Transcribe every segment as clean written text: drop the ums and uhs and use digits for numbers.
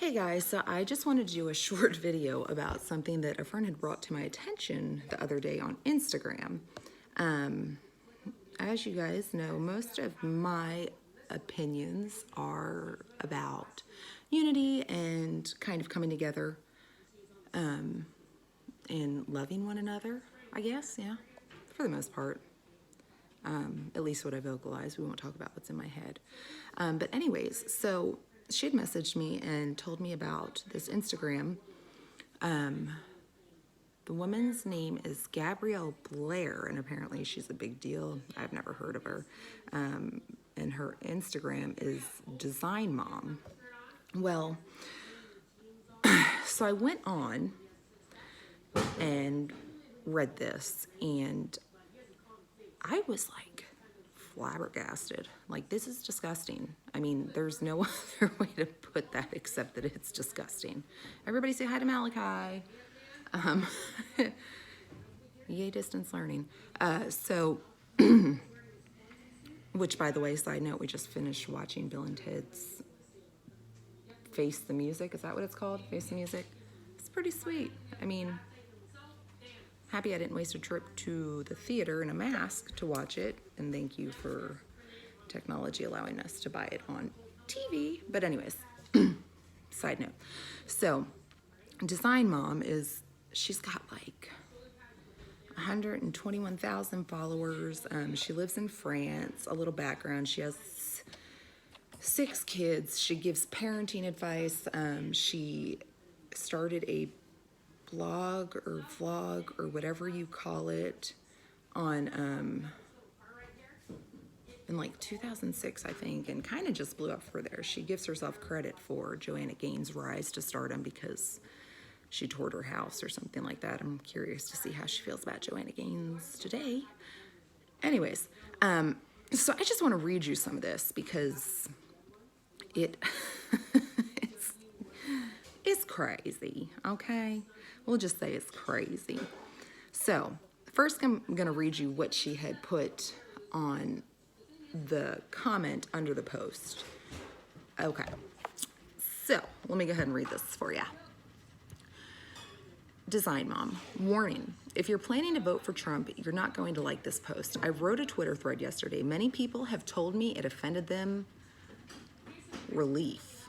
Hey guys, so I just wanted to do a short video about something that a friend had brought to my attention the other day on Instagram. As you guys know, most of my opinions are about unity and kind of coming together and loving one another, I guess, yeah, for the most part. At least what I vocalize. We won't talk about what's in my head. But anyways, so she had messaged me and told me about this Instagram. The woman's name is Gabrielle Blair, and apparently she's a big deal. I've never heard of her. And her Instagram is Design Mom. Well, so I went on and read this, and I was like flabbergasted. Like, this is disgusting. I mean, there's no other way to put that except that it's disgusting. Everybody say hi to Malachi. Yay, distance learning. Which, by the way, side note, we just finished watching Bill and Ted's Face the Music. Is that what it's called? Face the Music? It's pretty sweet. I mean, happy I didn't waste a trip to the theater in a mask to watch it, and thank you for technology allowing us to buy it on TV. But anyways, side note. So, Design Mom she's got like 121,000 followers. She lives in France. A little background, she has 6 kids. She gives parenting advice. She started a blog or vlog or whatever you call it on in like 2006, I think, and kind of just blew up for there. She gives herself credit for Joanna Gaines' rise to stardom because she toured her house or something like that. I'm curious to see how she feels about Joanna Gaines today. Anyways, so I just want to read you some of this because it's crazy, okay? We'll just say it's crazy. So, first I'm going to read you what she had put on the comment under the post. Okay, so let me go ahead and read this for you. Design Mom, warning, if you're planning to vote for Trump, you're not going to like this post. I wrote a Twitter thread yesterday. Many people have told me it offended them. Relief.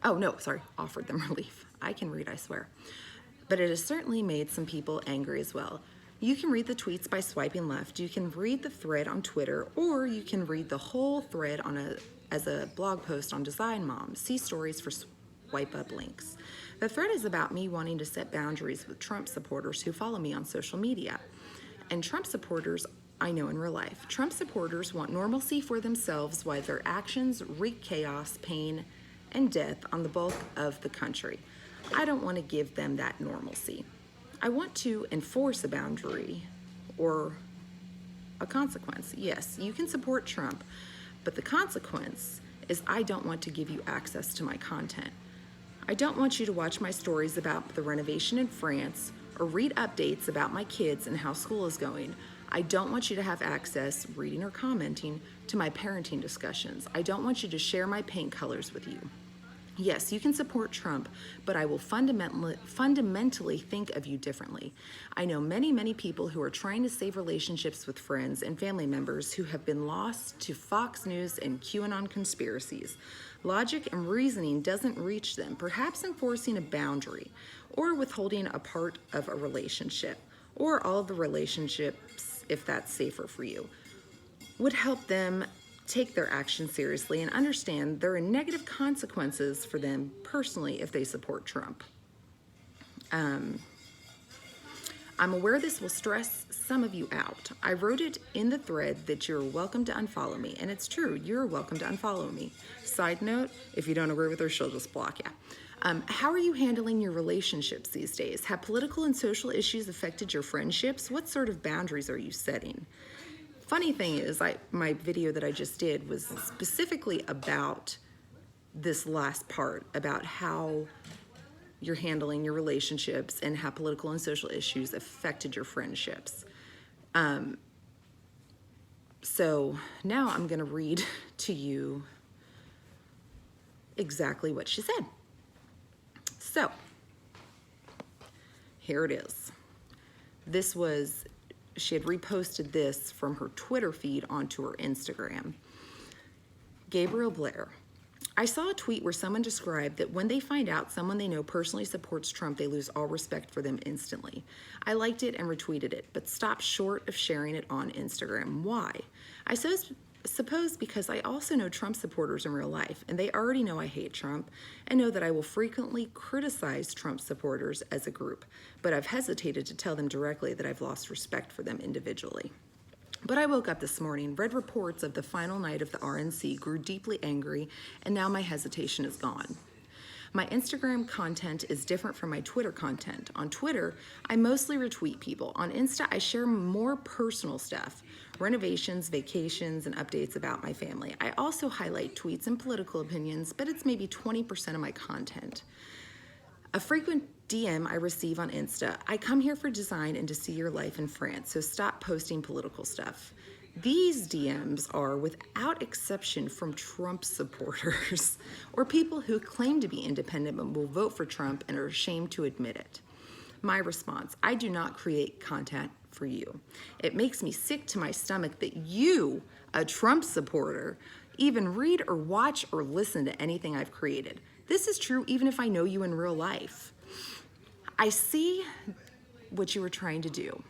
Oh, no, sorry, offered them relief. I can read, I swear. But it has certainly made some people angry as well. You can read the tweets by swiping left. You can read the thread on Twitter, or you can read the whole thread as a blog post on Design Mom. See stories for swipe up links. The thread is about me wanting to set boundaries with Trump supporters who follow me on social media. And Trump supporters I know in real life. Trump supporters want normalcy for themselves while their actions wreak chaos, pain, and death on the bulk of the country. I don't want to give them that normalcy. I want to enforce a boundary or a consequence. Yes, you can support Trump, but the consequence is I don't want to give you access to my content. I don't want you to watch my stories about the renovation in France or read updates about my kids and how school is going. I don't want you to have access, reading or commenting, to my parenting discussions. I don't want you to share my paint colors with you. Yes, you can support Trump, but I will fundamentally think of you differently. I know many people who are trying to save relationships with friends and family members who have been lost to Fox News and QAnon conspiracies. Logic and reasoning doesn't reach them. Perhaps enforcing a boundary or withholding a part of a relationship or all of the relationships, if that's safer for you, would help them take their actions seriously and understand there are negative consequences for them personally if they support Trump. I'm aware this will stress some of you out. I wrote it in the thread that you're welcome to unfollow me, and it's true, you're welcome to unfollow me. Side note, if you don't agree with her, she'll just block you. How are you handling your relationships these days? Have political and social issues affected your friendships? What sort of boundaries are you setting? Funny thing is, my video that I just did was specifically about this last part, about how you're handling your relationships and how political and social issues affected your friendships. So now I'm going to read to you exactly what she said. So, here it is. She had reposted this from her Twitter feed onto her Instagram. Gabrielle Blair. I saw a tweet where someone described that when they find out someone they know personally supports Trump, they lose all respect for them instantly. I liked it and retweeted it, but stopped short of sharing it on Instagram. Why? I suppose because I also know Trump supporters in real life, and they already know I hate Trump and know that I will frequently criticize Trump supporters as a group, but I've hesitated to tell them directly that I've lost respect for them individually. But I woke up this morning, read reports of the final night of the RNC, grew deeply angry, and now my hesitation is gone. My Instagram content is different from my Twitter content. On Twitter, I mostly retweet people. On Insta, I share more personal stuff, renovations, vacations, and updates about my family. I also highlight tweets and political opinions, but it's maybe 20% of my content. A frequent DM I receive on Insta, I come here for design and to see your life in France, so stop posting political stuff. These DMs are, without exception, from Trump supporters or people who claim to be independent but will vote for Trump and are ashamed to admit it. My response, I do not create content for you. It makes me sick to my stomach that you, a Trump supporter, even read or watch or listen to anything I've created. This is true even if I know you in real life. I see what you were trying to do.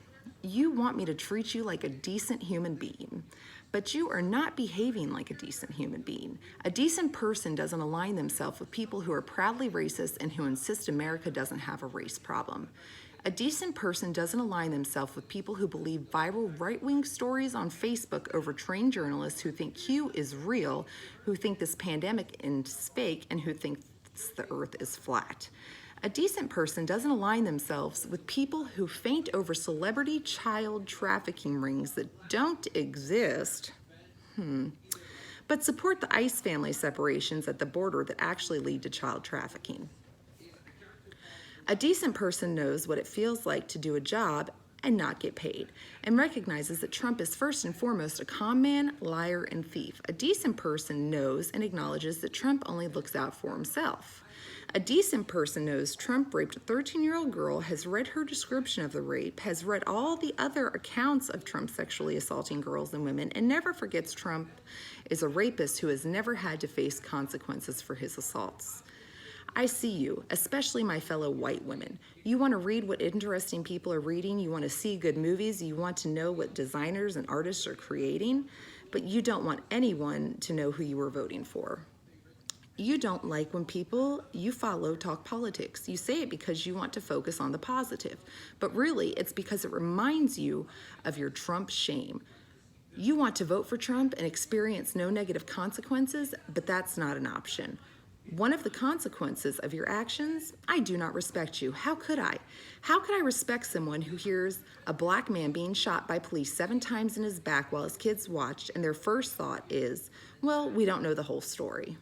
You want me to treat you like a decent human being, but you are not behaving like a decent human being. A decent person doesn't align themselves with people who are proudly racist and who insist America doesn't have a race problem. A decent person doesn't align themselves with people who believe viral right-wing stories on Facebook over trained journalists who think Q is real, who think this pandemic is fake, and who think the earth is flat. A decent person doesn't align themselves with people who faint over celebrity child trafficking rings that don't exist, but support the ICE family separations at the border that actually lead to child trafficking. A decent person knows what it feels like to do a job and not get paid, and recognizes that Trump is first and foremost a con man, liar, and thief. A decent person knows and acknowledges that Trump only looks out for himself. A decent person knows Trump raped a 13-year-old girl, has read her description of the rape, has read all the other accounts of Trump sexually assaulting girls and women, and never forgets Trump is a rapist who has never had to face consequences for his assaults. I see you, especially my fellow white women. You want to read what interesting people are reading, you want to see good movies, you want to know what designers and artists are creating, but you don't want anyone to know who you are voting for. You don't like when people you follow talk politics. You say it because you want to focus on the positive, but really it's because it reminds you of your Trump shame. You want to vote for Trump and experience no negative consequences, but that's not an option. One of the consequences of your actions, I do not respect you. How could I? How could I respect someone who hears a black man being shot by police 7 times in his back while his kids watched, and their first thought is, well, we don't know the whole story.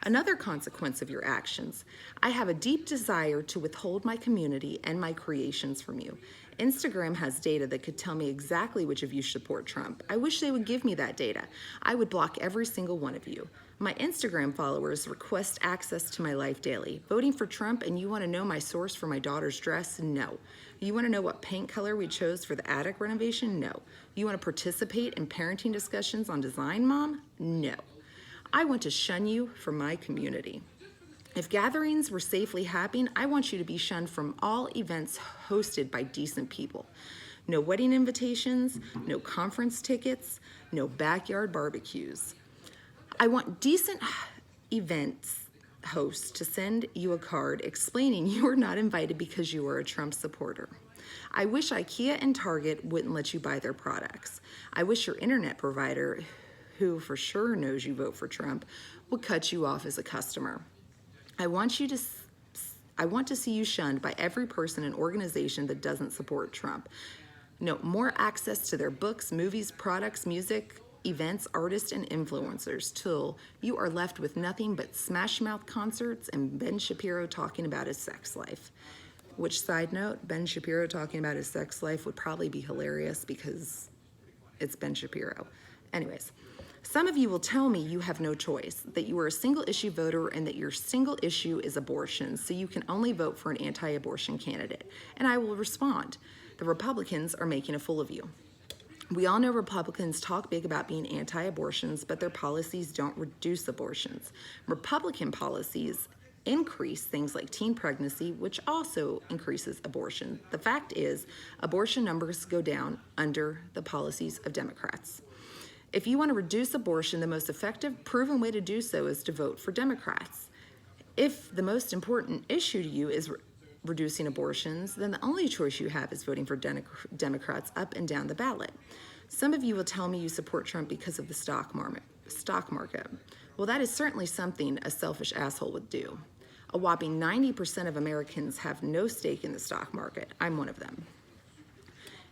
Another consequence of your actions, I have a deep desire to withhold my community and my creations from you. Instagram has data that could tell me exactly which of you support Trump. I wish they would give me that data. I would block every single one of you. My Instagram followers request access to my life daily. Voting for Trump and you want to know my source for my daughter's dress? No. You want to know what paint color we chose for the attic renovation? No. You want to participate in parenting discussions on Design Mom? No. I want to shun you from my community. If gatherings were safely happening, I want you to be shunned from all events hosted by decent people. No wedding invitations, no conference tickets, no backyard barbecues. I want decent events hosts to send you a card explaining you are not invited because you are a Trump supporter. I wish IKEA and Target wouldn't let you buy their products. I wish your internet provider, who for sure knows you vote for Trump, would cut you off as a customer. I want to see you shunned by every person and organization that doesn't support Trump. No, more access to their books, movies, products, music, events, artists, and influencers till you are left with nothing but Smash Mouth concerts and Ben Shapiro talking about his sex life. Which, side note, Ben Shapiro talking about his sex life would probably be hilarious because it's Ben Shapiro. Anyways, Some of you will tell me you have no choice, that you are a single issue voter and that your single issue is abortion, so you can only vote for an anti-abortion candidate. And I will respond, the Republicans are making a fool of you. We all know Republicans talk big about being anti-abortions, but their policies don't reduce abortions. Republican policies increase things like teen pregnancy, which also increases abortion. The fact is, abortion numbers go down under the policies of Democrats. If you want to reduce abortion, the most effective, proven way to do so is to vote for Democrats. If the most important issue to you is reducing abortions, then the only choice you have is voting for Democrats up and down the ballot. Some of you will tell me you support Trump because of the stock market. Well, that is certainly something a selfish asshole would do. A whopping 90% of Americans have no stake in the stock market. I'm one of them.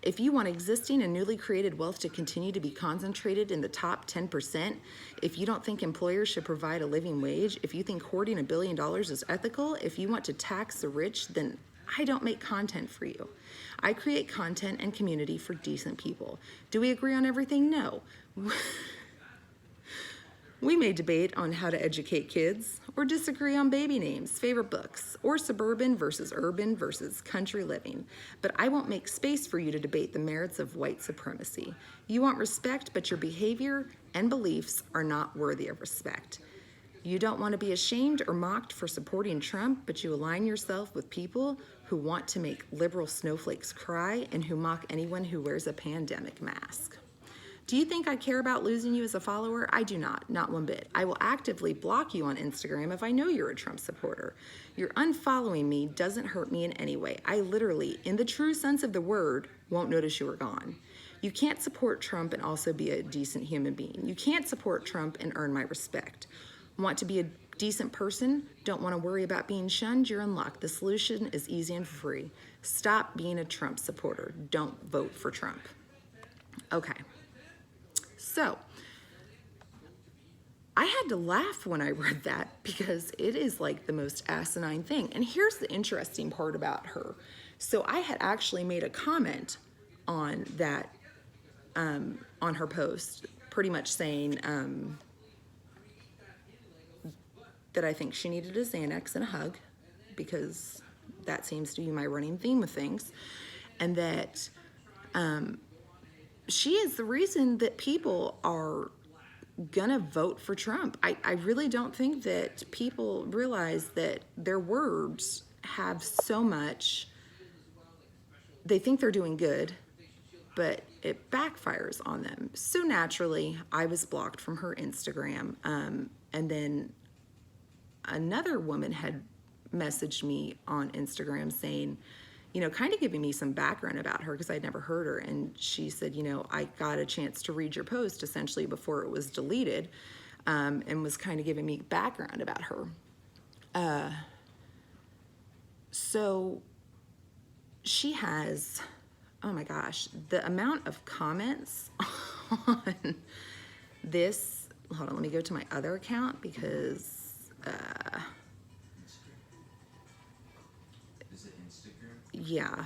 If you want existing and newly created wealth to continue to be concentrated in the top 10%, if you don't think employers should provide a living wage, if you think hoarding $1 billion is ethical, if you want to tax the rich, then I don't make content for you. I create content and community for decent people. Do we agree on everything? No. We may debate on how to educate kids, or disagree on baby names, favorite books, or suburban versus urban versus country living. But I won't make space for you to debate the merits of white supremacy. You want respect, but your behavior and beliefs are not worthy of respect. You don't want to be ashamed or mocked for supporting Trump, but you align yourself with people who want to make liberal snowflakes cry and who mock anyone who wears a pandemic mask. Do you think I care about losing you as a follower? I do not one bit. I will actively block you on Instagram if I know you're a Trump supporter. Your unfollowing me doesn't hurt me in any way. I literally, in the true sense of the word, won't notice you are gone. You can't support Trump and also be a decent human being. You can't support Trump and earn my respect. Want to be a decent person? Don't want to worry about being shunned? You're in luck. The solution is easy and free. Stop being a Trump supporter. Don't vote for Trump. Okay. So, I had to laugh when I read that because it is like the most asinine thing. And here's the interesting part about her. So I had actually made a comment on that, on her post, pretty much saying that I think she needed a Xanax and a hug, because that seems to be my running theme with things, and that she is the reason that people are gonna vote for Trump. I really don't think that people realize that their words have so much, they think they're doing good, but it backfires on them. So naturally, I was blocked from her Instagram, and then another woman had messaged me on Instagram saying, you know, kind of giving me some background about her because I'd never heard her. And she said, you know, I got a chance to read your post essentially before it was deleted, and was kind of giving me background about her. So she has, oh my gosh, the amount of comments on this. Hold on, let me go to my other account because yeah,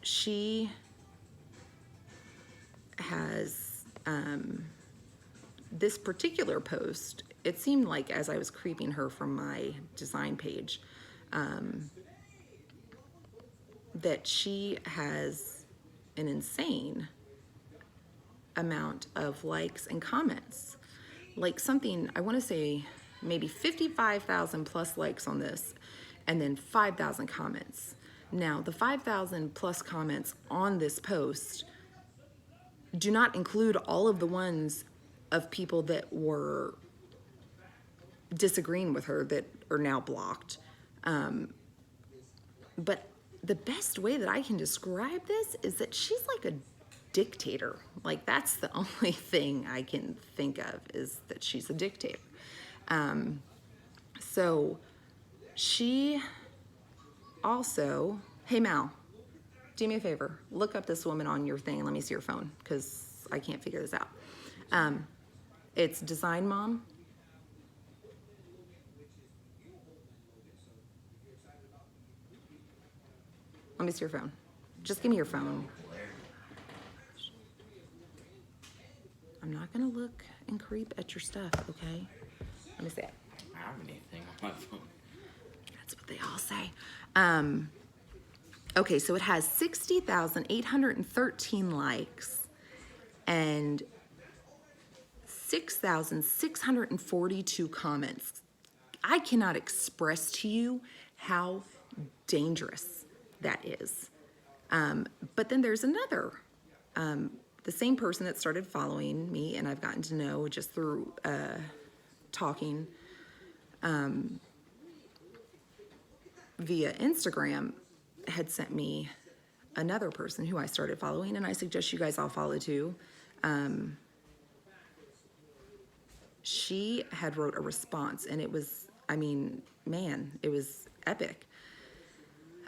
she has this particular post. It seemed like as I was creeping her from my design page, that she has an insane amount of likes and comments. Like something, I want to say maybe 55,000 plus likes on this, and then 5,000 comments. Now, the 5,000 plus comments on this post do not include all of the ones of people that were disagreeing with her that are now blocked. But the best way that I can describe this is that she's like a dictator. Like, that's the only thing I can think of, is that she's a dictator. So she also, hey Mal, do me a favor, look up this woman on your thing and let me see your phone, because I can't figure this out. It's Design Mom. Let me see your phone. Just give me your phone. I'm not gonna look and creep at your stuff, okay? Let me see it. I don't have anything on my phone. That's what they all say. Okay, so it has 60,813 likes and 6,642 comments. I cannot express to you how dangerous that is. But then there's another, the same person that started following me, and I've gotten to know just through talking via Instagram, had sent me another person who I started following, and I suggest you guys all follow too. She had wrote a response, and it was, I mean, man, it was epic.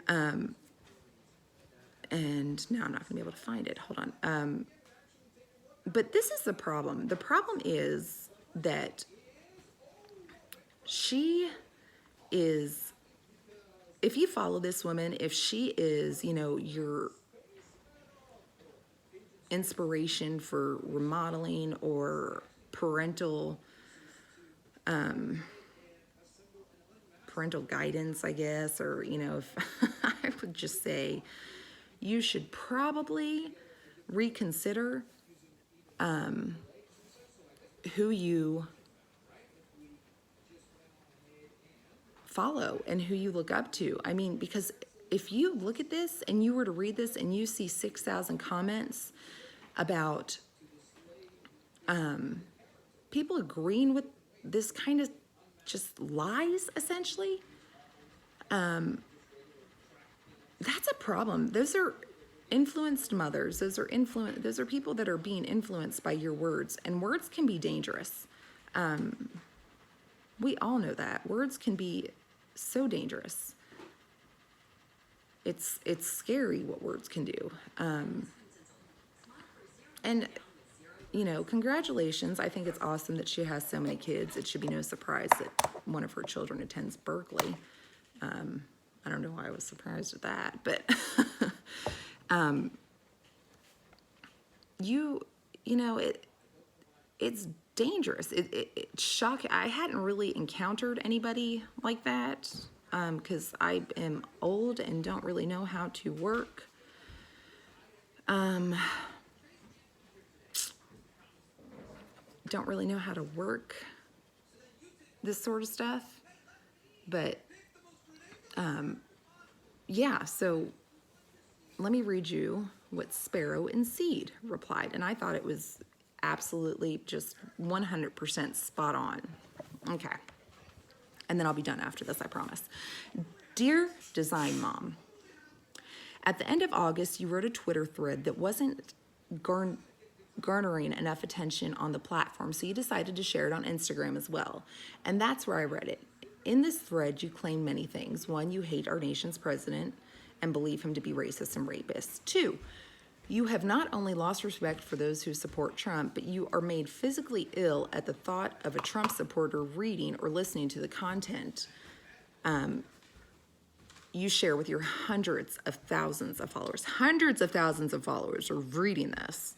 And now I'm not gonna be able to find it. Hold on. But this is the problem. The problem is that she is, if you follow this woman, if she is, you know, your inspiration for remodeling or parental guidance, I guess, or, you know, if I would just say you should probably reconsider who you follow and who you look up to. I mean, because if you look at this and you were to read this and you see 6,000 comments about people agreeing with this kind of just lies, essentially, that's a problem. Those are influenced mothers. Those are people that are being influenced by your words, and words can be dangerous. We all know that words can be so dangerous. It's scary what words can do. And you know, congratulations. I think it's awesome that she has so many kids. It should be no surprise that one of her children attends Berkeley. I don't know why I was surprised at that, but you know, it's dangerous. It's shocking. I hadn't really encountered anybody like that because I am old and don't really know how to work. Don't really know how to work this sort of stuff, but yeah, so let me read you what Sparrow and Seed replied, and I thought it was absolutely just 100% spot on. Okay, and then I'll be done after this, I promise. Dear Design Mom, at the end of August, you wrote a Twitter thread that wasn't garnering enough attention on the platform, so you decided to share it on Instagram as well. And that's where I read it. In this thread, you claim many things. 1, you hate our nation's president and believe him to be racist and rapist. 2, you have not only lost respect for those who support Trump, but you are made physically ill at the thought of a Trump supporter reading or listening to the content you share with your hundreds of thousands of followers. Hundreds of thousands of followers are reading this.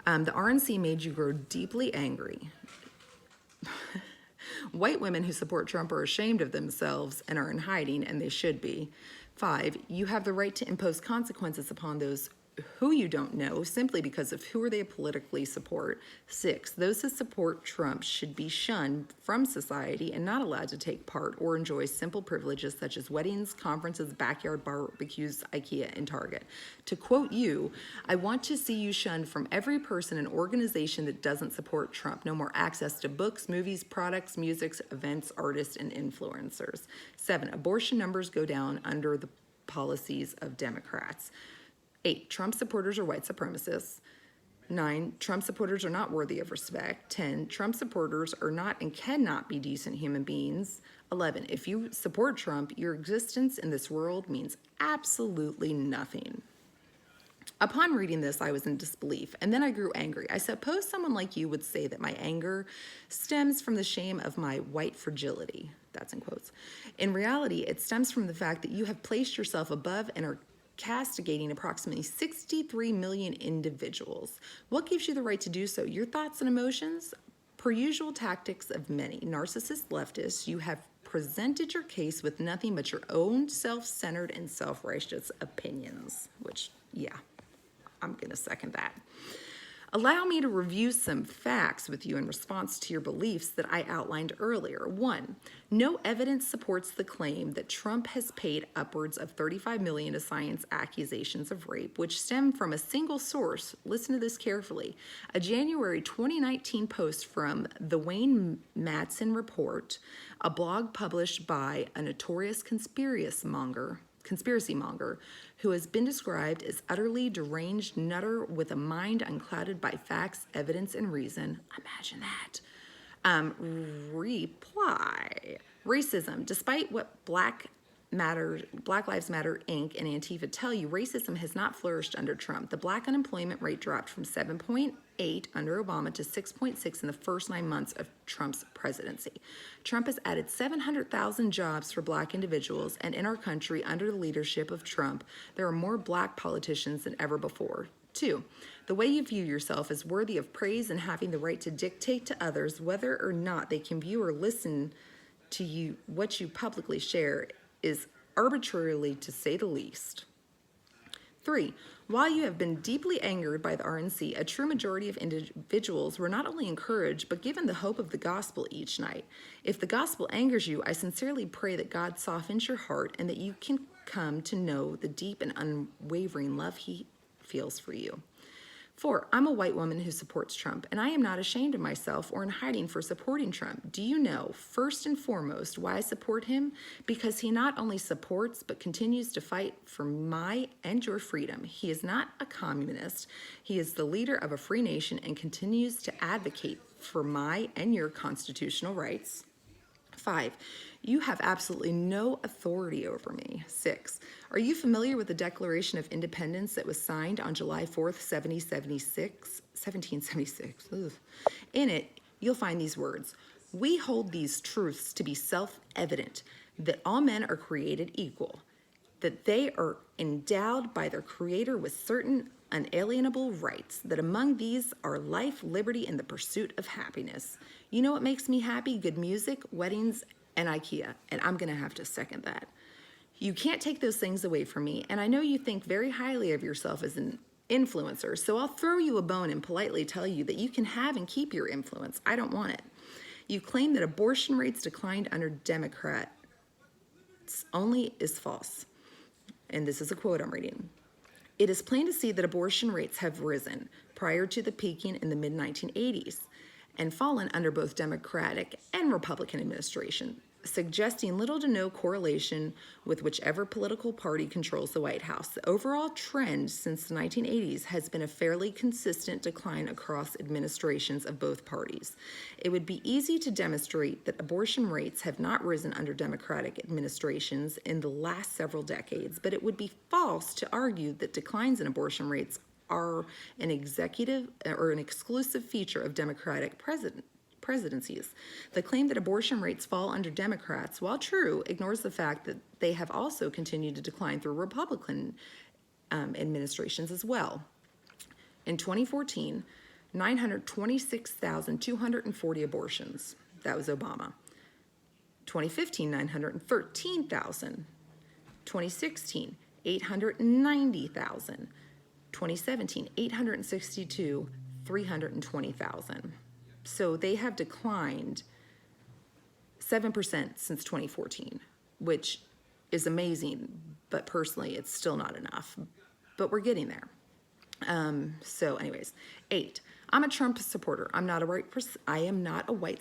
The RNC made you grow deeply angry. White women who support Trump are ashamed of themselves and are in hiding, and they should be. 5, you have the right to impose consequences upon those who you don't know simply because of who they politically support. 6, those who support Trump should be shunned from society and not allowed to take part or enjoy simple privileges such as weddings, conferences, backyard barbecues, IKEA, and Target. To quote you, I want to see you shunned from every person and organization that doesn't support Trump. No more access to books, movies, products, music, events, artists, and influencers. 7, abortion numbers go down under the policies of Democrats. 8, Trump supporters are white supremacists. 9, Trump supporters are not worthy of respect. 10, Trump supporters are not and cannot be decent human beings. 11, if you support Trump, your existence in this world means absolutely nothing. Upon reading this, I was in disbelief, and then I grew angry. I suppose someone like you would say that my anger stems from the shame of my white fragility. That's in quotes. In reality, it stems from the fact that you have placed yourself above and are castigating approximately 63 million individuals. What gives you the right to do so? Your thoughts and emotions? Per usual tactics of many narcissist leftists, you have presented your case with nothing but your own self-centered and self-righteous opinions, which, yeah, I'm going to second that. Allow me to review some facts with you in response to your beliefs that I outlined earlier. 1, no evidence supports the claim that Trump has paid upwards of $35 million to silence accusations of rape, which stem from a single source. Listen to this carefully. A January 2019 post from the Wayne Madsen Report, a blog published by a notorious conspiracy monger who has been described as utterly deranged nutter with a mind unclouded by facts, evidence, and reason. Imagine that. Reply. Racism. Despite what Black Lives Matter Inc. and Antifa tell you, racism has not flourished under Trump. The black unemployment rate dropped from 7.8 under Obama to 6.6 in the first 9 months of Trump's presidency. Trump has added 700,000 jobs for black individuals, and in our country, under the leadership of Trump, there are more black politicians than ever before. 2, the way you view yourself is worthy of praise, and having the right to dictate to others whether or not they can view or listen to you, what you publicly share, is arbitrarily, to say the least. 3, while you have been deeply angered by the RNC, a true majority of individuals were not only encouraged, but given the hope of the gospel each night. If the gospel angers you, I sincerely pray that God softens your heart and that you can come to know the deep and unwavering love he feels for you. 4, I'm a white woman who supports Trump, and I am not ashamed of myself or in hiding for supporting Trump. Do you know, first and foremost, why I support him? Because he not only supports, but continues to fight for my and your freedom. He is not a communist. He is the leader of a free nation and continues to advocate for my and your constitutional rights. 5, you have absolutely no authority over me. 6, are you familiar with the Declaration of Independence that was signed on July 4th, 1776? Ugh. In it, you'll find these words: we hold these truths to be self-evident, that all men are created equal, that they are endowed by their Creator with certain unalienable rights, that among these are life, liberty, and the pursuit of happiness. You know what makes me happy? Good music, weddings, and IKEA, and I'm gonna have to second that. You can't take those things away from me, and I know you think very highly of yourself as an influencer, so I'll throw you a bone and politely tell you that you can have and keep your influence. I don't want it. You claim that abortion rates declined under Democrats only is false. And this is a quote I'm reading. It is plain to see that abortion rates have risen prior to the peaking in the mid-1980s and fallen under both Democratic and Republican administration, suggesting little to no correlation with whichever political party controls the White House. The overall trend since the 1980s has been a fairly consistent decline across administrations of both parties. It would be easy to demonstrate that abortion rates have not risen under Democratic administrations in the last several decades, but it would be false to argue that declines in abortion rates are an exclusive feature of Democratic presidencies. The claim that abortion rates fall under Democrats, while true, ignores the fact that they have also continued to decline through Republican administrations as well. In 2014, 926,240 abortions. That was Obama. 2015, 913,000. 2016, 890,000. 2017, 862, 320,000. So they have declined 7% since 2014, which is amazing, but personally, it's still not enough. But we're getting there. So anyways, 8, I'm a Trump supporter. I am not a white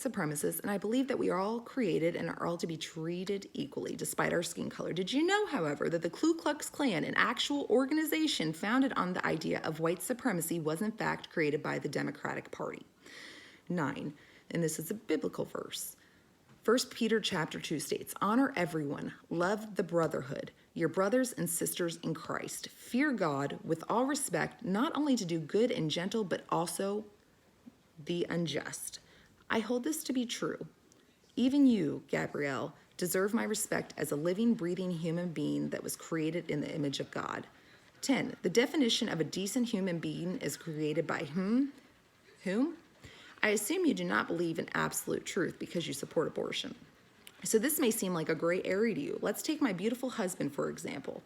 supremacist, and I believe that we are all created and are all to be treated equally, despite our skin color. Did you know, however, that the Ku Klux Klan, an actual organization founded on the idea of white supremacy, was in fact created by the Democratic Party? 9, and this is a biblical verse. 1 Peter chapter 2 states, honor everyone, love the brotherhood, your brothers and sisters in Christ. Fear God with all respect, not only to do good and gentle, but also the unjust. I hold this to be true. Even you, Gabrielle, deserve my respect as a living, breathing human being that was created in the image of God. 10. The definition of a decent human being is created by whom? Whom? I assume you do not believe in absolute truth because you support abortion. So this may seem like a gray area to you. Let's take my beautiful husband, for example.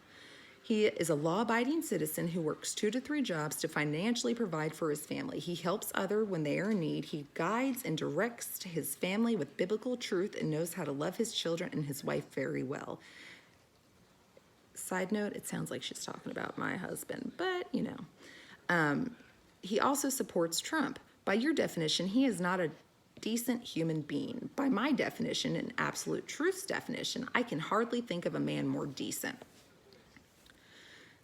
He is a law-abiding citizen who works 2 to 3 jobs to financially provide for his family. He helps others when they are in need. He guides and directs his family with biblical truth and knows how to love his children and his wife very well. Side note, it sounds like she's talking about my husband, but you know. He also supports Trump. By your definition, he is not a decent human being. By my definition and absolute truth's definition, I can hardly think of a man more decent.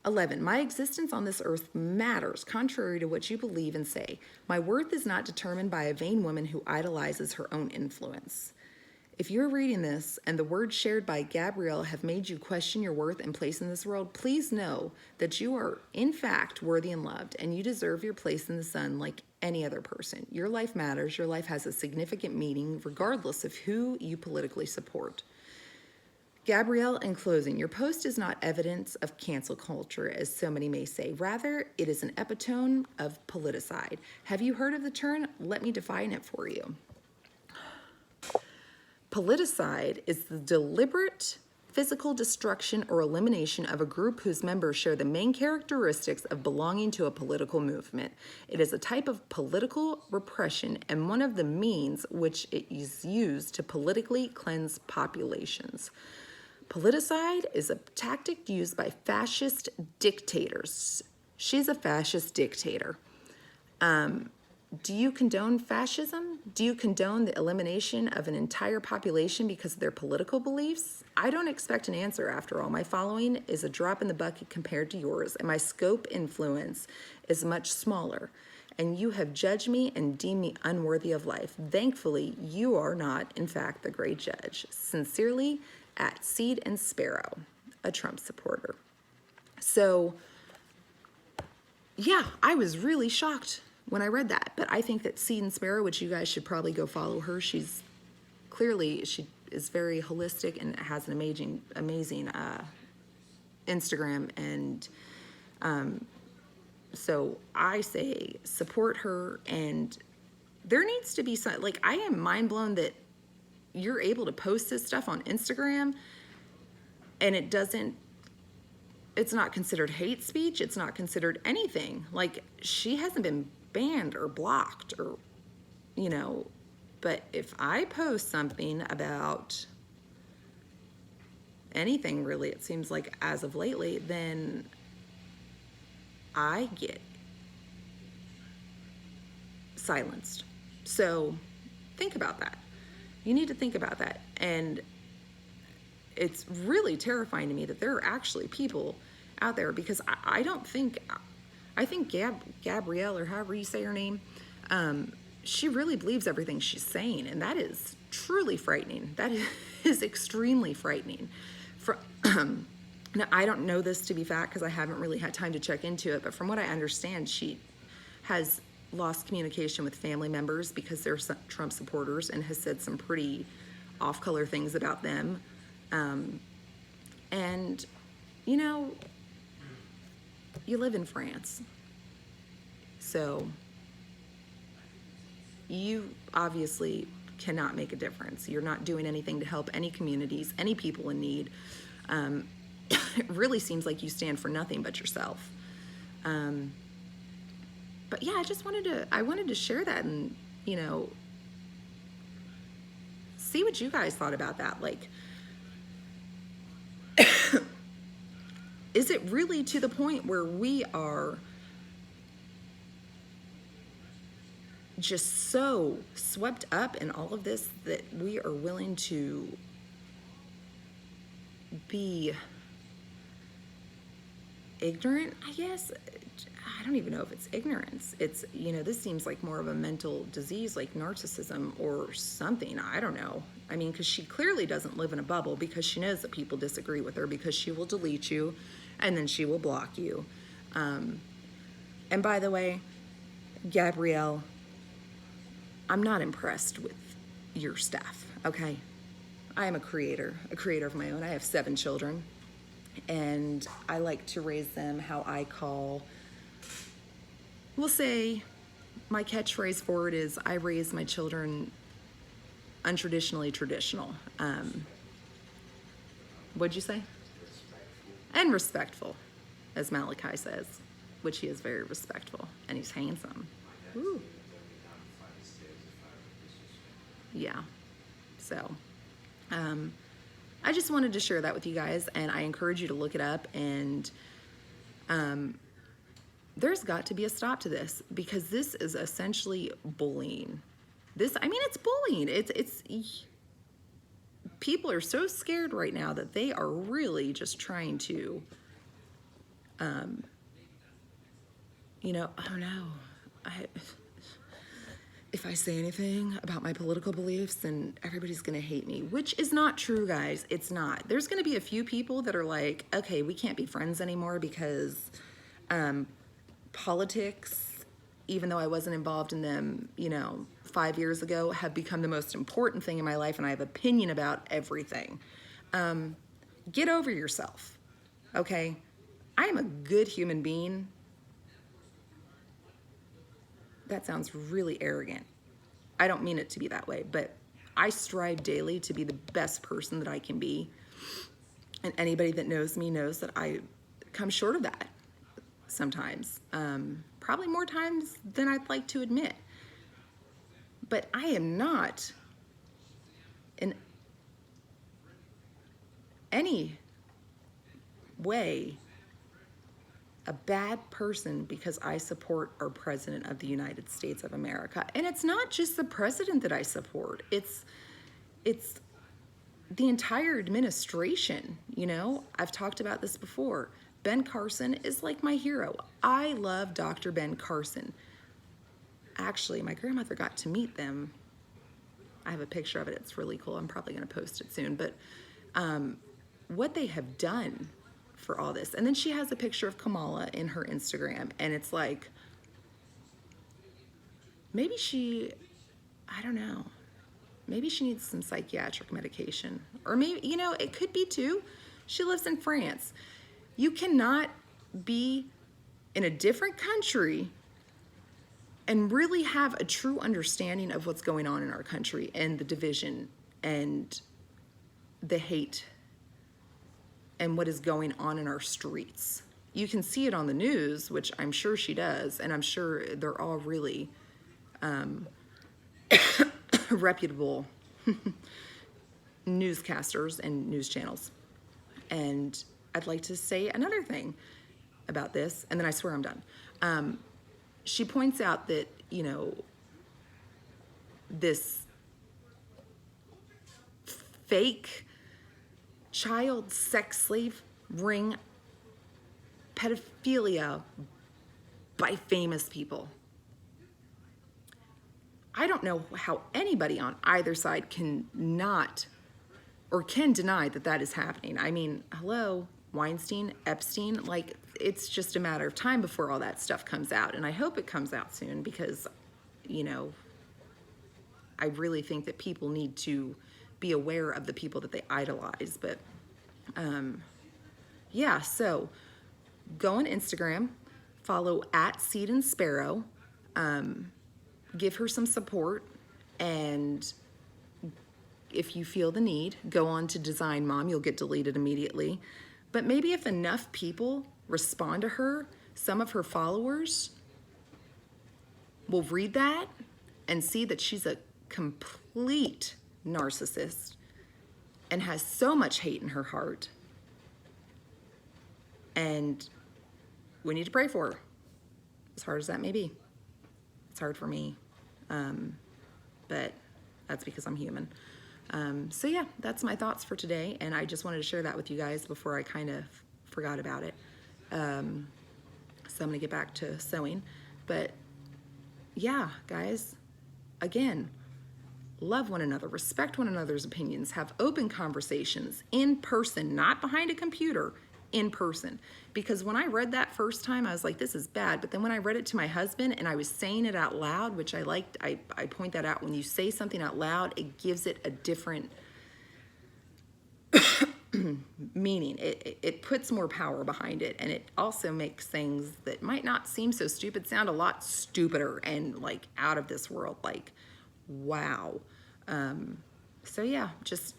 11. My existence on this earth matters, contrary to what you believe and say. My worth is not determined by a vain woman who idolizes her own influence. If you're reading this and the words shared by Gabrielle have made you question your worth and place in this world, please know that you are in fact worthy and loved, and you deserve your place in the sun like any other person. Your life matters. Your life has a significant meaning regardless of who you politically support. Gabrielle, in closing, your post is not evidence of cancel culture, as so many may say. Rather, it is an epitome of politicide. Have you heard of the term? Let me define it for you. Politicide is the deliberate physical destruction or elimination of a group whose members share the main characteristics of belonging to a political movement. It is a type of political repression and one of the means which it is used to politically cleanse populations. Politicide is a tactic used by fascist dictators. She's a fascist dictator. Do you condone fascism? Do you condone the elimination of an entire population because of their political beliefs? I don't expect an answer after all. My following is a drop in the bucket compared to yours, and my scope influence is much smaller. And you have judged me and deemed me unworthy of life. Thankfully, you are not, in fact, the great judge. Sincerely, at Seed and Sparrow, a Trump supporter. So, yeah, I was really shocked when I read that. But I think that Seed and Sparrow, which you guys should probably go follow her, she is very holistic and has an amazing Instagram. And so I say support her. And there needs to be some, like, I am mind blown that you're able to post this stuff on Instagram and it's not considered hate speech. It's not considered anything. Like, she hasn't been banned or blocked or, you know, but if I post something about anything really, it seems like as of lately, then I get silenced. So think about that. You need to think about that. And it's really terrifying to me that there are actually people out there, because I think Gabrielle, or however you say her name, she really believes everything she's saying, and that is truly frightening. That is extremely frightening. Now, I don't know this to be fact because I haven't really had time to check into it, but from what I understand, she has lost communication with family members because they're Trump supporters and has said some pretty off-color things about them. And, you know, you live in France, so you obviously cannot make a difference. You're not doing anything to help any communities, any people in need. It really seems like you stand for nothing but yourself. But yeah, I wanted to share that and, you know, see what you guys thought about that. Like, is it really to the point where we are just so swept up in all of this that we are willing to be ignorant, I guess? I don't even know if it's ignorance. It's, you know, this seems like more of a mental disease, like narcissism or something. I don't know. I mean, because she clearly doesn't live in a bubble, because she knows that people disagree with her, because she will delete you and then she will block you. And by the way, Gabrielle, I'm not impressed with your stuff, okay? I am a creator of my own. I have 7 children, And I like to raise them how I call, we'll say, my catchphrase for it is I raise my children untraditionally traditional. What'd you say? And respectful, as Malachi says, which he is very respectful, and he's handsome. Ooh. Yeah. So, I just wanted to share that with you guys, and I encourage you to look it up. And there's got to be a stop to this, because this is essentially bullying. It's bullying. It's people are so scared right now that they are really just trying to, oh no, if I say anything about my political beliefs, then everybody's gonna hate me, which is not true, guys. It's not. There's gonna be a few people that are like, okay, we can't be friends anymore because politics, even though I wasn't involved in them, 5 years ago, have become the most important thing in my life, and I have opinion about everything. Get over yourself, okay? I am a good human being. That sounds really arrogant. I don't mean it to be that way, but I strive daily to be the best person that I can be. And anybody that knows me knows that I come short of that sometimes. Probably more times than I'd like to admit. But I am not in any way a bad person because I support our President of the United States of America. And it's not just the president that I support. It's the entire administration, I've talked about this before. Ben Carson is like my hero. I love Dr. Ben Carson. Actually, my grandmother got to meet them. I have a picture of it. It's really cool. I'm probably going to post it soon. But what they have done for all this. And then she has a picture of Kamala in her Instagram. And it's like, maybe I don't know. Maybe she needs some psychiatric medication. Or maybe, it could be too. She lives in France. You cannot be in a different country and really have a true understanding of what's going on in our country and the division and the hate and what is going on in our streets. You can see it on the news, which I'm sure she does, and I'm sure they're all really reputable newscasters and news channels. And I'd like to say another thing about this, and then I swear I'm done. She points out that, this fake child sex slave ring pedophilia by famous people. I don't know how anybody on either side can deny that that is happening. I mean, hello, Weinstein, Epstein, it's just a matter of time before all that stuff comes out. And I hope it comes out soon because, I really think that people need to be aware of the people that they idolize. But, yeah, so go on Instagram, follow @Seed and Sparrow, give her some support, and if you feel the need, go on to Design Mom. You'll get deleted immediately. But maybe if enough people respond to her, some of her followers will read that and see that she's a complete narcissist and has so much hate in her heart. And we need to pray for her, as hard as that may be. It's hard for me, but that's because I'm human. So yeah, that's my thoughts for today, and I just wanted to share that with you guys before I kind of forgot about it. So I'm gonna get back to sewing, but yeah, guys, again, love one another, respect one another's opinions, have open conversations in person, not behind a computer, in person. Because when I read that first time, I was like, this is bad. But then when I read it to my husband and I was saying it out loud, which I liked, I point that out. When you say something out loud, it gives it a different meaning. It puts more power behind it, and it also makes things that might not seem so stupid sound a lot stupider and like out of this world. Like, wow. So yeah, just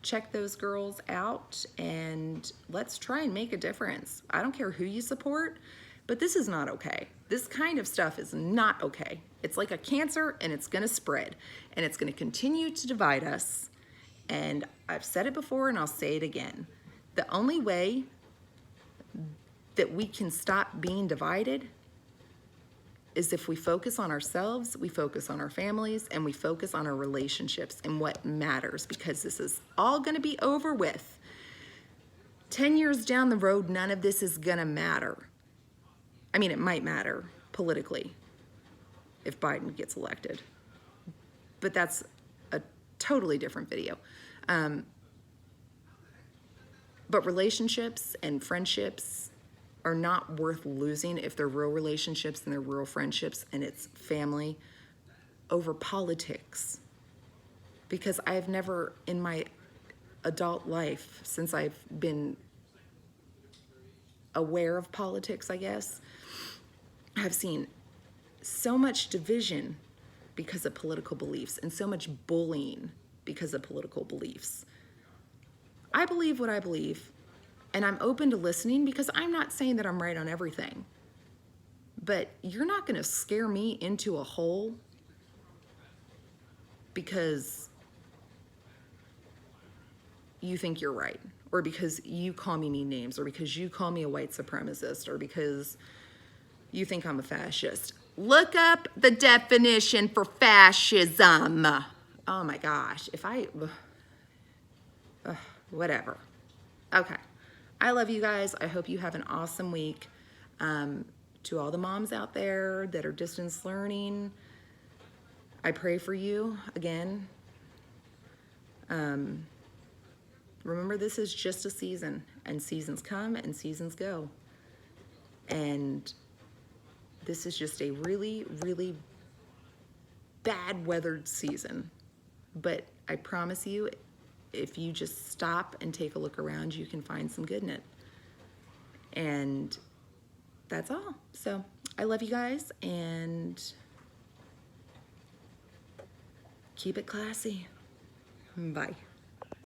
check those girls out and let's try and make a difference. I don't care who you support, but this is not okay. This kind of stuff is not okay. It's like a cancer, and it's gonna spread, and it's gonna continue to divide us. And I've said it before and I'll say it again. The only way that we can stop being divided is if we focus on ourselves, we focus on our families, and we focus on our relationships and what matters, because this is all gonna be over with. 10 years down the road, none of this is gonna matter. I mean, it might matter politically if Biden gets elected, but that's a totally different video. But relationships and friendships are not worth losing if they're real relationships and they're real friendships and it's family over politics. Because I've never in my adult life, since I've been aware of politics, I guess, I've seen so much division because of political beliefs and so much bullying because of political beliefs. I believe what I believe, and I'm open to listening, because I'm not saying that I'm right on everything. But you're not going to scare me into a hole because you think you're right, or because you call me mean names, or because you call me a white supremacist, or because you think I'm a fascist. Look up the definition for fascism. Oh my gosh, whatever. Okay, I love you guys. I hope you have an awesome week. To all the moms out there that are distance learning, I pray for you again. Remember, this is just a season, and seasons come and seasons go. And this is just a really, really bad weathered season. But I promise you, if you just stop and take a look around, you can find some good in it. And that's all. So I love you guys, and keep it classy. Bye.